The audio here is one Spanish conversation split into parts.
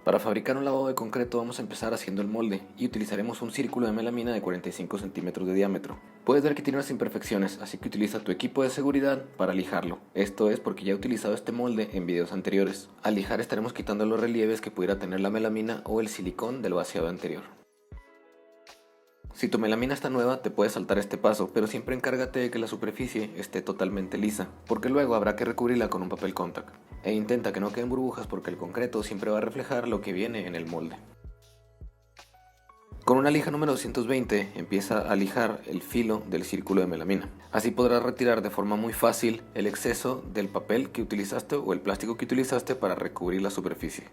Para fabricar un lavabo de concreto vamos a empezar haciendo el molde y utilizaremos un círculo de melamina de 45 centímetros de diámetro. Puedes ver que tiene unas imperfecciones, así que utiliza tu equipo de seguridad para lijarlo. Esto es porque ya he utilizado este molde en videos anteriores. Al lijar estaremos quitando los relieves que pudiera tener la melamina o el silicón del vaciado anterior. Si tu melamina está nueva, te puedes saltar este paso, pero siempre encárgate de que la superficie esté totalmente lisa, porque luego habrá que recubrirla con un papel contact. E intenta que no queden burbujas porque el concreto siempre va a reflejar lo que viene en el molde. Con una lija número 220 empieza a lijar el filo del círculo de melamina. Así podrás retirar de forma muy fácil el exceso del papel que utilizaste o el plástico que utilizaste para recubrir la superficie.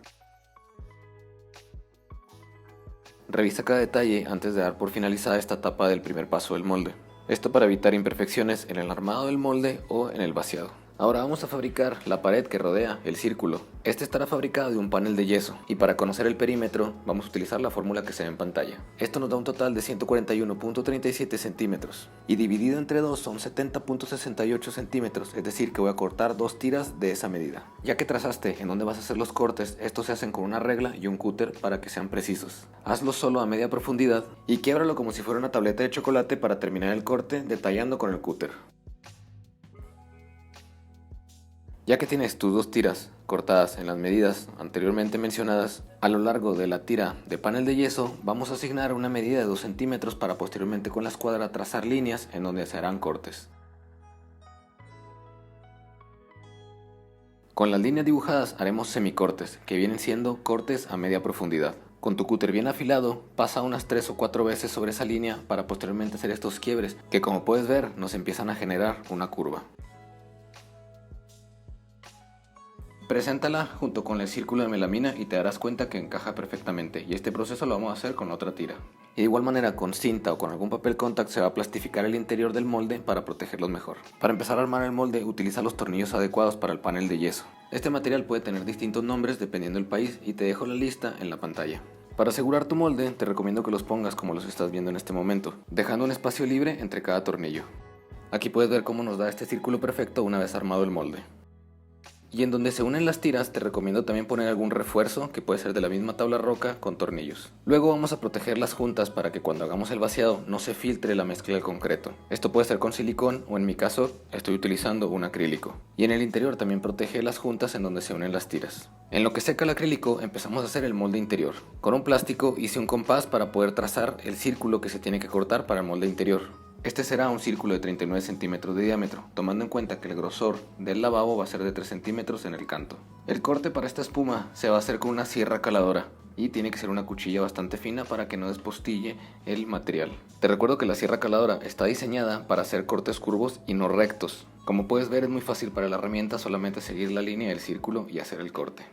Revisa cada detalle antes de dar por finalizada esta etapa del primer paso del molde. Esto para evitar imperfecciones en el armado del molde o en el vaciado. Ahora vamos a fabricar la pared que rodea el círculo. Este estará fabricado de un panel de yeso y para conocer el perímetro vamos a utilizar la fórmula que se ve en pantalla. Esto nos da un total de 141.37 centímetros y dividido entre 2 son 70.68 centímetros, es decir que voy a cortar 2 tiras de esa medida. Ya que trazaste en dónde vas a hacer los cortes, estos se hacen con una regla y un cúter para que sean precisos. Hazlo solo a media profundidad y quiébralo como si fuera una tableta de chocolate para terminar el corte detallando con el cúter. Ya que tienes tus 2 tiras cortadas en las medidas anteriormente mencionadas, a lo largo de la tira de panel de yeso vamos a asignar una medida de 2 centímetros para posteriormente con la escuadra trazar líneas en donde se harán cortes. Con las líneas dibujadas haremos semicortes, que vienen siendo cortes a media profundidad. Con tu cúter bien afilado, pasa unas 3 o 4 veces sobre esa línea para posteriormente hacer estos quiebres, que como puedes ver nos empiezan a generar una curva. Preséntala junto con el círculo de melamina y te darás cuenta que encaja perfectamente, y este proceso lo vamos a hacer con otra tira. Y de igual manera con cinta o con algún papel contact se va a plastificar el interior del molde para protegerlos mejor. Para empezar a armar el molde utiliza los tornillos adecuados para el panel de yeso. Este material puede tener distintos nombres dependiendo del país y te dejo la lista en la pantalla. Para asegurar tu molde te recomiendo que los pongas como los estás viendo en este momento, dejando un espacio libre entre cada tornillo. Aquí puedes ver cómo nos da este círculo perfecto una vez armado el molde. Y en donde se unen las tiras te recomiendo también poner algún refuerzo que puede ser de la misma tabla roca con tornillos. Luego vamos a protegerlas juntas para que cuando hagamos el vaciado no se filtre la mezcla del concreto. Esto puede ser con silicón o en mi caso estoy utilizando un acrílico. Y en el interior también protege las juntas en donde se unen las tiras. En lo que seca el acrílico empezamos a hacer el molde interior. Con un plástico hice un compás para poder trazar el círculo que se tiene que cortar para el molde interior. Este será un círculo de 39 centímetros de diámetro, tomando en cuenta que el grosor del lavabo va a ser de 3 centímetros en el canto. El corte para esta espuma se va a hacer con una sierra caladora y tiene que ser una cuchilla bastante fina para que no despostille el material. Te recuerdo que la sierra caladora está diseñada para hacer cortes curvos y no rectos. Como puedes ver es muy fácil para la herramienta solamente seguir la línea del círculo y hacer el corte.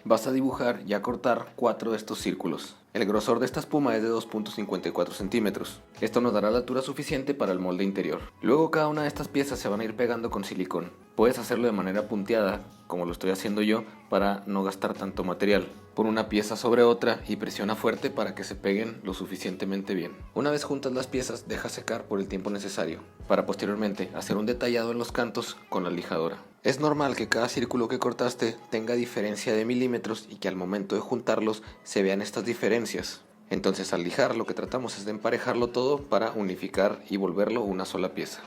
Vas a dibujar y a cortar 4 de estos círculos. El grosor de esta espuma es de 2.54 centímetros. Esto nos dará la altura suficiente para el molde interior. Luego cada una de estas piezas se van a ir pegando con silicón. Puedes hacerlo de manera punteada, como lo estoy haciendo yo, para no gastar tanto material. Pon una pieza sobre otra y presiona fuerte para que se peguen lo suficientemente bien. Una vez juntas las piezas, deja secar por el tiempo necesario, para posteriormente hacer un detallado en los cantos con la lijadora. Es normal que cada círculo que cortaste tenga diferencia de milímetros y que al momento de juntarlos se vean estas diferencias. Entonces al lijar lo que tratamos es de emparejarlo todo para unificar y volverlo una sola pieza.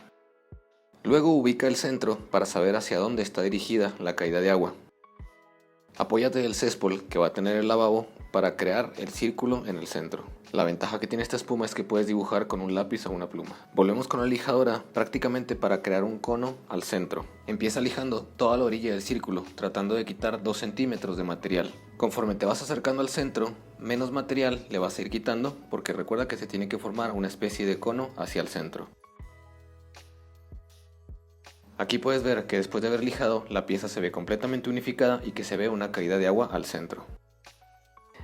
Luego ubica el centro para saber hacia dónde está dirigida la caída de agua. Apóyate del céspol que va a tener el lavabo para crear el círculo en el centro. La ventaja que tiene esta espuma es que puedes dibujar con un lápiz o una pluma. Volvemos con la lijadora prácticamente para crear un cono al centro. Empieza lijando toda la orilla del círculo, tratando de quitar 2 centímetros de material. Conforme te vas acercando al centro, menos material le vas a ir quitando porque recuerda que se tiene que formar una especie de cono hacia el centro. Aquí puedes ver que después de haber lijado, la pieza se ve completamente unificada y que se ve una caída de agua al centro.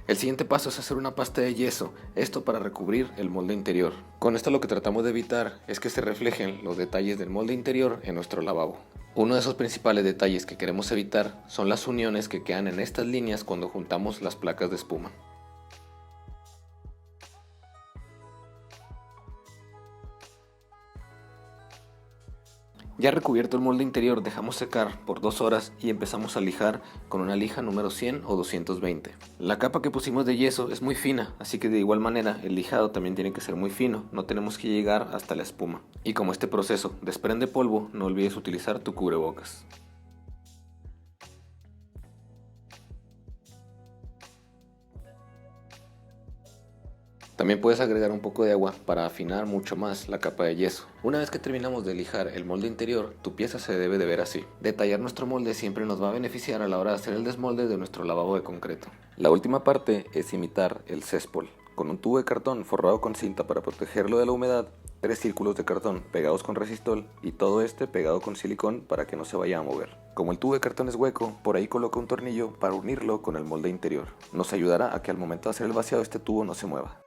El siguiente paso es hacer una pasta de yeso, esto para recubrir el molde interior. Con esto lo que tratamos de evitar es que se reflejen los detalles del molde interior en nuestro lavabo. Uno de esos principales detalles que queremos evitar son las uniones que quedan en estas líneas cuando juntamos las placas de espuma. Ya recubierto el molde interior, dejamos secar por 2 horas y empezamos a lijar con una lija número 100 o 220. La capa que pusimos de yeso es muy fina, así que de igual manera el lijado también tiene que ser muy fino, no tenemos que llegar hasta la espuma. Y como este proceso desprende polvo, no olvides utilizar tu cubrebocas. También puedes agregar un poco de agua para afinar mucho más la capa de yeso. Una vez que terminamos de lijar el molde interior, tu pieza se debe de ver así. Detallar nuestro molde siempre nos va a beneficiar a la hora de hacer el desmolde de nuestro lavabo de concreto. La última parte es imitar el céspol. Con un tubo de cartón forrado con cinta para protegerlo de la humedad, 3 círculos de cartón pegados con resistol y todo este pegado con silicón para que no se vaya a mover. Como el tubo de cartón es hueco, por ahí coloca un tornillo para unirlo con el molde interior. Nos ayudará a que al momento de hacer el vaciado este tubo no se mueva.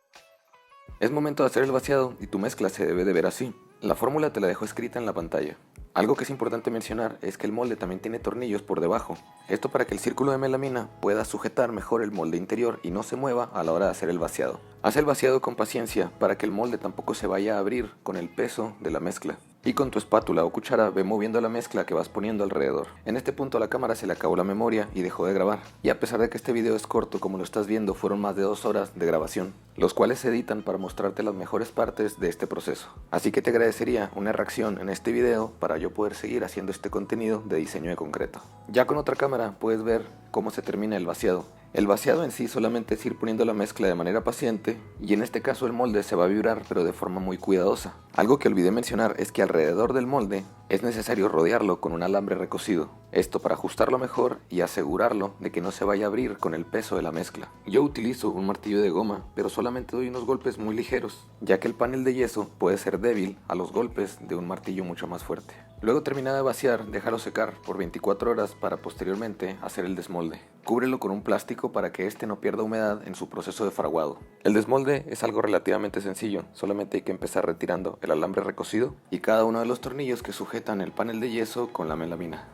Es momento de hacer el vaciado y tu mezcla se debe de ver así. La fórmula te la dejo escrita en la pantalla. Algo que es importante mencionar es que el molde también tiene tornillos por debajo. Esto para que el círculo de melamina pueda sujetar mejor el molde interior y no se mueva a la hora de hacer el vaciado. Haz el vaciado con paciencia para que el molde tampoco se vaya a abrir con el peso de la mezcla. Y con tu espátula o cuchara ve moviendo la mezcla que vas poniendo alrededor. En este punto a la cámara se le acabó la memoria y dejó de grabar. Y a pesar de que este video es corto, como lo estás viendo, fueron más de 2 horas de grabación, los cuales se editan para mostrarte las mejores partes de este proceso. Así que te agradecería una reacción en este video para yo poder seguir haciendo este contenido de diseño de concreto. Ya con otra cámara puedes ver cómo se termina el vaciado. El vaciado en sí solamente es ir poniendo la mezcla de manera paciente y en este caso el molde se va a vibrar pero de forma muy cuidadosa. Algo que olvidé mencionar es que alrededor del molde es necesario rodearlo con un alambre recocido. Esto para ajustarlo mejor y asegurarlo de que no se vaya a abrir con el peso de la mezcla. Yo utilizo un martillo de goma pero solamente doy unos golpes muy ligeros, ya que el panel de yeso puede ser débil a los golpes de un martillo mucho más fuerte. Luego terminado de vaciar, déjalo secar por 24 horas para posteriormente hacer el desmolde. Cúbrelo con un plástico para que este no pierda humedad en su proceso de fraguado. El desmolde es algo relativamente sencillo, solamente hay que empezar retirando el alambre recocido y cada uno de los tornillos que sujetan el panel de yeso con la melamina.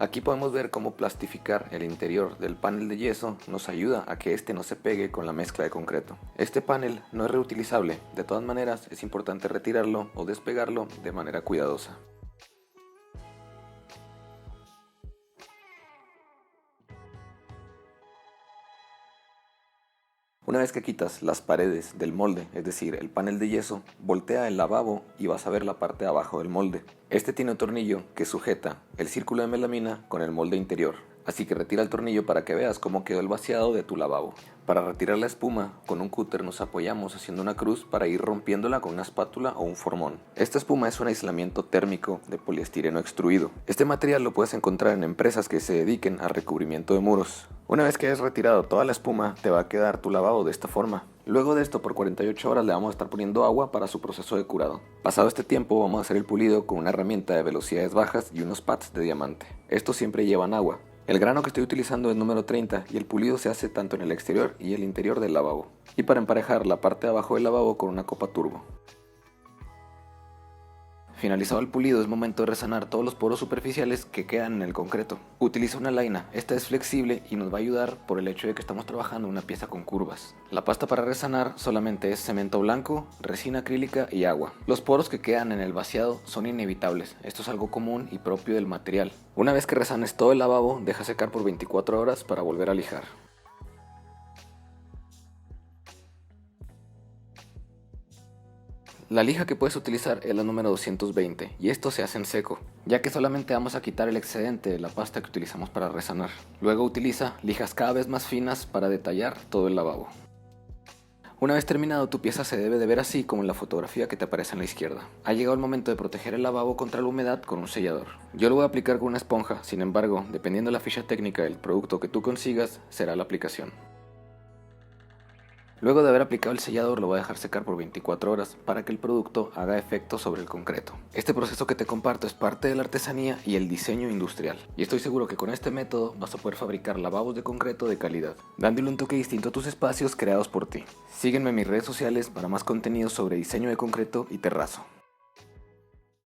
Aquí podemos ver cómo plastificar el interior del panel de yeso nos ayuda a que este no se pegue con la mezcla de concreto. Este panel no es reutilizable, de todas maneras es importante retirarlo o despegarlo de manera cuidadosa. Una vez que quitas las paredes del molde, es decir, el panel de yeso, voltea el lavabo y vas a ver la parte de abajo del molde. Este tiene un tornillo que sujeta el círculo de melamina con el molde interior, así que retira el tornillo para que veas cómo quedó el vaciado de tu lavabo. Para retirar la espuma, con un cúter nos apoyamos haciendo una cruz para ir rompiéndola con una espátula o un formón. Esta espuma es un aislamiento térmico de poliestireno extruido. Este material lo puedes encontrar en empresas que se dediquen al recubrimiento de muros. Una vez que hayas retirado toda la espuma, te va a quedar tu lavabo de esta forma. Luego de esto, por 48 horas le vamos a estar poniendo agua para su proceso de curado. Pasado este tiempo, vamos a hacer el pulido con una herramienta de velocidades bajas y unos pads de diamante. Estos siempre llevan agua. El grano que estoy utilizando es número 30 y el pulido se hace tanto en el exterior y el interior del lavabo. Y para emparejar la parte de abajo del lavabo con una copa turbo. Finalizado el pulido, es momento de resanar todos los poros superficiales que quedan en el concreto. Utiliza una laina, esta es flexible y nos va a ayudar por el hecho de que estamos trabajando en una pieza con curvas. La pasta para resanar solamente es cemento blanco, resina acrílica y agua. Los poros que quedan en el vaciado son inevitables, esto es algo común y propio del material. Una vez que resanes todo el lavabo, deja secar por 24 horas para volver a lijar. La lija que puedes utilizar es la número 220 y esto se hace en seco, ya que solamente vamos a quitar el excedente de la pasta que utilizamos para resanar. Luego utiliza lijas cada vez más finas para detallar todo el lavabo. Una vez terminado, tu pieza se debe de ver así como en la fotografía que te aparece en la izquierda. Ha llegado el momento de proteger el lavabo contra la humedad con un sellador. Yo lo voy a aplicar con una esponja, sin embargo, dependiendo de la ficha técnica del producto que tú consigas, será la aplicación. Luego de haber aplicado el sellador lo voy a dejar secar por 24 horas para que el producto haga efecto sobre el concreto. Este proceso que te comparto es parte de la artesanía y el diseño industrial. Y estoy seguro que con este método vas a poder fabricar lavabos de concreto de calidad, dándole un toque distinto a tus espacios creados por ti. Sígueme en mis redes sociales para más contenido sobre diseño de concreto y terrazo.